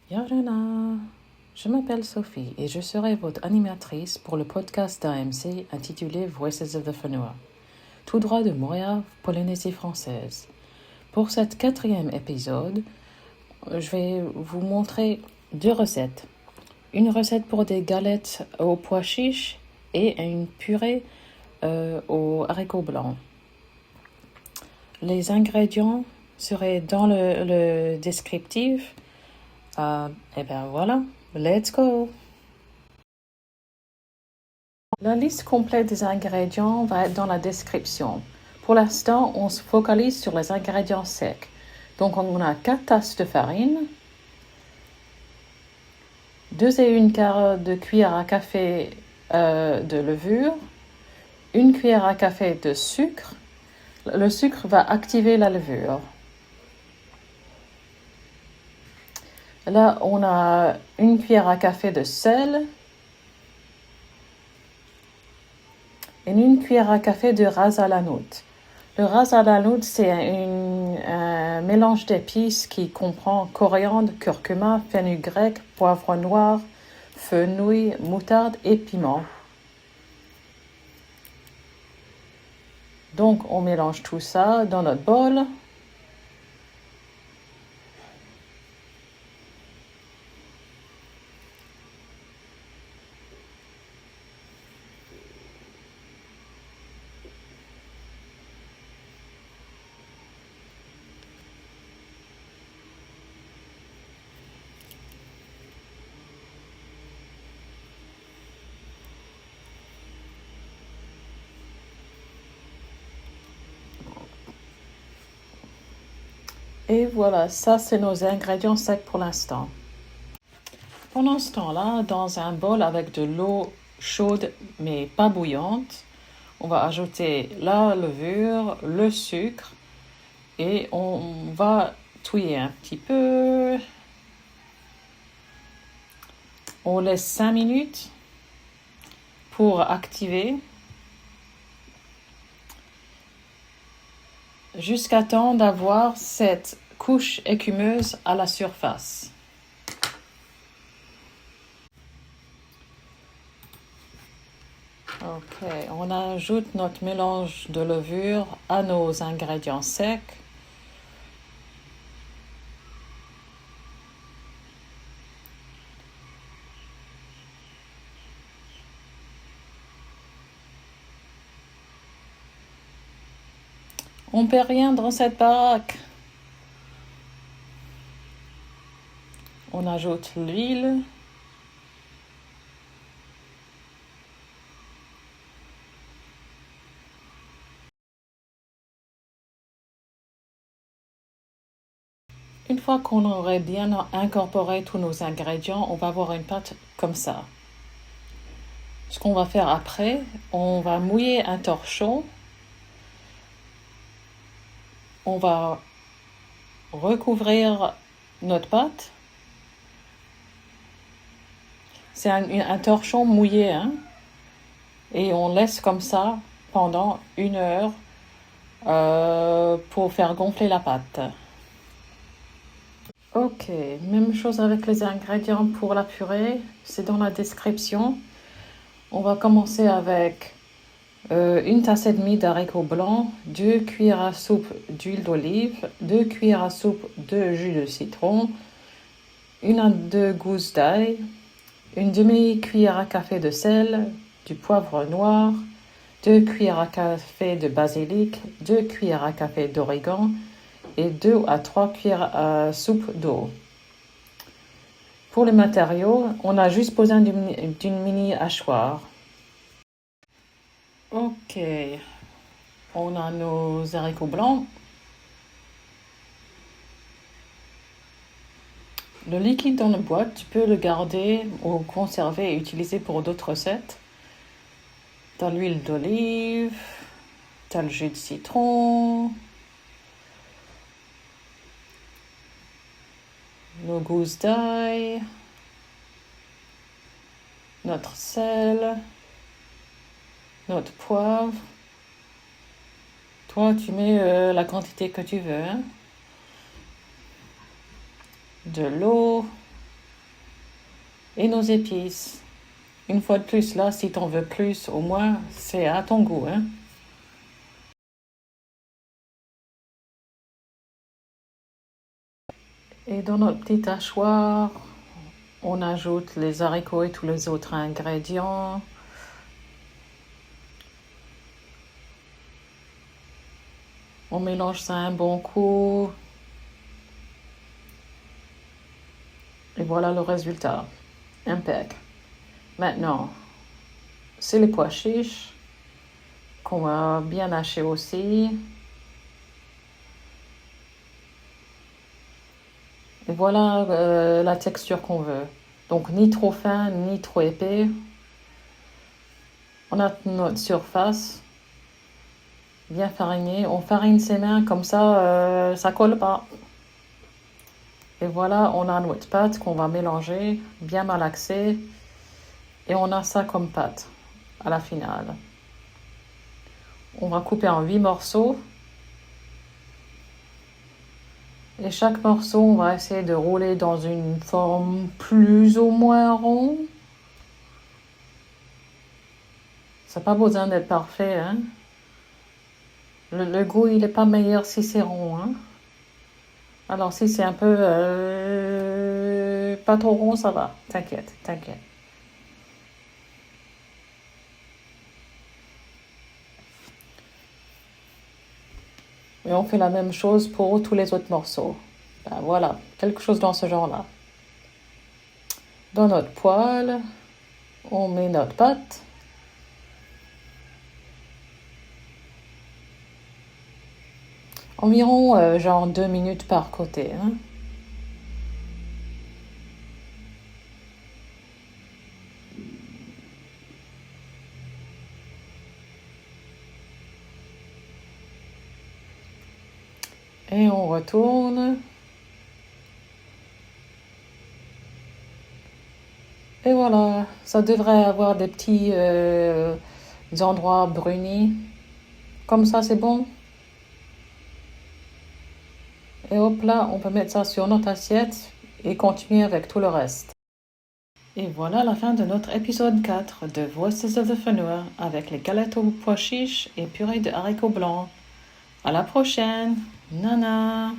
Yorana, je m'appelle Sophie et je serai votre animatrice pour le podcast d'AMC intitulé Voices of the Whenua, tout droit de Moorea, Polynésie française. Pour cet 4e épisode, je vais vous montrer 2 recettes. Une recette pour des galettes aux pois chiches et une purée aux haricots blancs. Les ingrédients seraient dans le descriptif. Et bien voilà, let's go! La liste complète des ingrédients va être dans la description. Pour l'instant, on se focalise sur les ingrédients secs. Donc on a 4 tasses de farine, 2 et 1 quart de cuillère à café de levure, 1 cuillère à café de sucre. Le sucre va activer la levure. Là, on a 1 cuillère à café de sel et 1 cuillère à café de ras à l'anout. Le ras à l'anout, c'est un mélange d'épices qui comprend coriandre, curcuma, fenugrec, poivre noir, fenouil, moutarde et piment. Donc, on mélange tout ça dans notre bol. Et voilà, ça c'est nos ingrédients secs pour l'instant. Pendant ce temps-là, dans un bol avec de l'eau chaude mais pas bouillante, on va ajouter la levure, le sucre et on va touiller un petit peu. On laisse 5 minutes pour activer jusqu'à temps d'avoir cette couche écumeuse à la surface. Ok, on ajoute notre mélange de levure à nos ingrédients secs. On ne perd rien dans cette baraque. On ajoute l'huile. Une fois qu'on aurait bien incorporé tous nos ingrédients, on va avoir une pâte comme ça. Ce qu'on va faire après, on va mouiller un torchon. On va recouvrir notre pâte. C'est un torchon mouillé, hein? Et on laisse comme ça pendant 1 heure pour faire gonfler la pâte. Ok, même chose avec les ingrédients pour la purée, c'est dans la description. On va commencer avec 1 tasse et demie d'haricots blancs, 2 cuillères à soupe d'huile d'olive, 2 cuillères à soupe de jus de citron, 1 à 2 gousses d'ail, 1 demi-cuillère à café de sel, du poivre noir, 2 cuillères à café de basilic, 2 cuillères à café d'origan et 2 à 3 cuillères à soupe d'eau. Pour les matériaux, on a juste besoin d'une mini hachoir. Ok, on a nos haricots blancs. Le liquide dans la boîte, tu peux le garder ou conserver et utiliser pour d'autres recettes. T'as l'huile d'olive, t'as le jus de citron, nos gousses d'ail, notre sel, notre poivre. Toi, tu mets la quantité que tu veux, hein. De l'eau. et nos épices. Une fois de plus, là, si t'en veux plus, au moins, c'est à ton goût, hein. Et dans notre petit hachoir, on ajoute les haricots et tous les autres ingrédients. On mélange ça un bon coup. Et voilà le résultat. Impec. Maintenant, c'est les pois chiches qu'on va bien hacher aussi. Et voilà la texture qu'on veut. Donc ni trop fin, ni trop épais. On a notre surface bien farinée. On farine ses mains comme ça colle pas. Et voilà, on a notre pâte qu'on va mélanger, bien malaxée. Et on a ça comme pâte à la finale. On va couper en 8 morceaux. Et chaque morceau, on va essayer de rouler dans une forme plus ou moins ronde. Ça n'a pas besoin d'être parfait, hein. Le goût, il n'est pas meilleur si c'est rond, hein. Alors si c'est un peu pas trop rond, ça va. T'inquiète, t'inquiète. Et on fait la même chose pour tous les autres morceaux. Ben voilà, quelque chose dans ce genre-là. Dans notre poêle, on met notre pâte. Environ genre 2 minutes par côté, hein. Et on retourne. Et voilà, ça devrait avoir des petits endroits brunis. Comme ça, c'est bon. Et hop là, on peut mettre ça sur notre assiette et continuer avec tout le reste. Et voilà la fin de notre épisode 4 de Voices of the Fenua avec les galettes aux pois chiches et purée de haricots blancs. À la prochaine. Nana.